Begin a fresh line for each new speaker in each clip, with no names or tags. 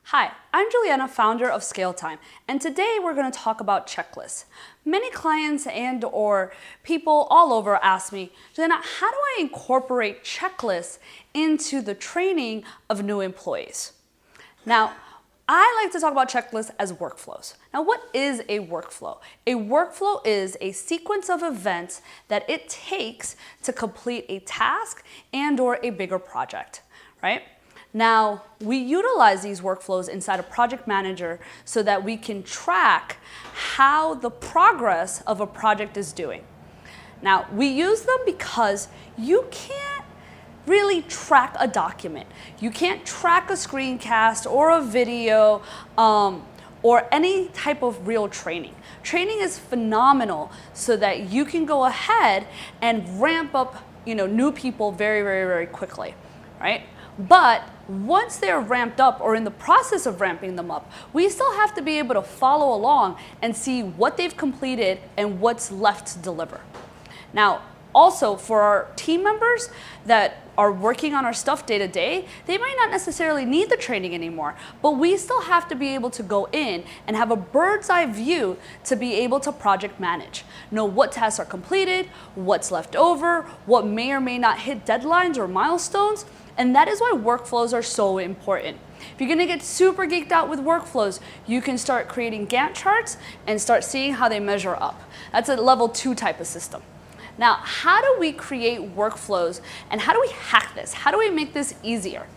Hi, I'm Juliana, founder of Scale Time, and today we're going to talk about checklists. Many clients and/or people all over ask me, Juliana, how do I incorporate checklists into the training of new employees? Now, I like to talk about checklists as workflows. Now, what is a workflow? A workflow is a sequence of events that it takes to complete a task and/or a bigger project, right? Now, we utilize these workflows inside a project manager so that we can track how the progress of a project is doing. Now, we use them because you can't really track a document. You can't track a screencast or a video or any type of real training. Training is phenomenal so that you can go ahead and ramp up, new people very, very, very quickly, right? But once they're ramped up or in the process of ramping them up, we still have to be able to follow along and see what they've completed and what's left to deliver. Now, also for our team members that are working on our stuff day to day, they might not necessarily need the training anymore, but we still have to be able to go in and have a bird's eye view to be able to project manage. Know what tasks are completed, what's left over, what may or may not hit deadlines or milestones. And that is why workflows are so important. If you're gonna get super geeked out with workflows, you can start creating Gantt charts and start seeing how they measure up. That's a level 2 type of system. Now, how do we create workflows and how do we hack this? How do we make this easier?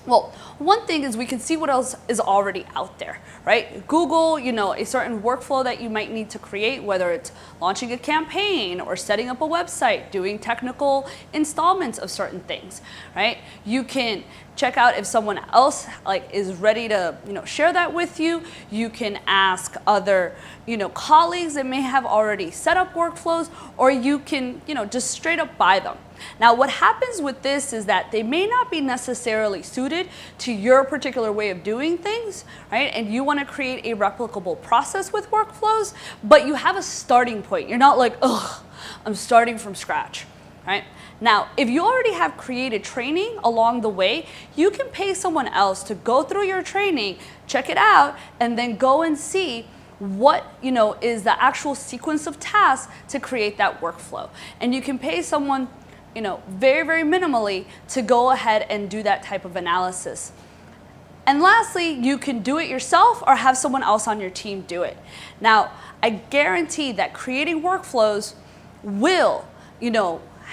Well, one thing is we can see what else is already out there, right? Google, a certain workflow that you might need to create, whether it's launching a campaign or setting up a website, doing technical installments of certain things, right? You can check out if someone else is ready to, share that with you. You can ask other, colleagues that may have already set up workflows, or you can, just straight up buy them. Now, what happens with this is that they may not be necessarily suited to your particular way of doing things, right? And you want to create a replicable process with workflows, but you have a starting point. You're not like, ugh, I'm starting from scratch, right? Now, if you already have created training along the way, you can pay someone else to go through your training, check it out, and then go and see what is the actual sequence of tasks to create that workflow. And you can pay someone very, very minimally to go ahead and do that type of analysis. And lastly, you can do it yourself or have someone else on your team do it. Now, I guarantee that creating workflows will,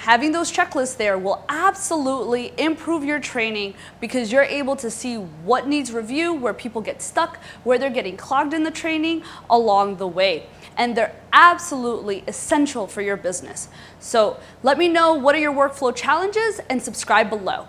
having those checklists there will absolutely improve your training because you're able to see what needs review, where people get stuck, where they're getting clogged in the training along the way. And they're absolutely essential for your business. So let me know what are your workflow challenges and subscribe below.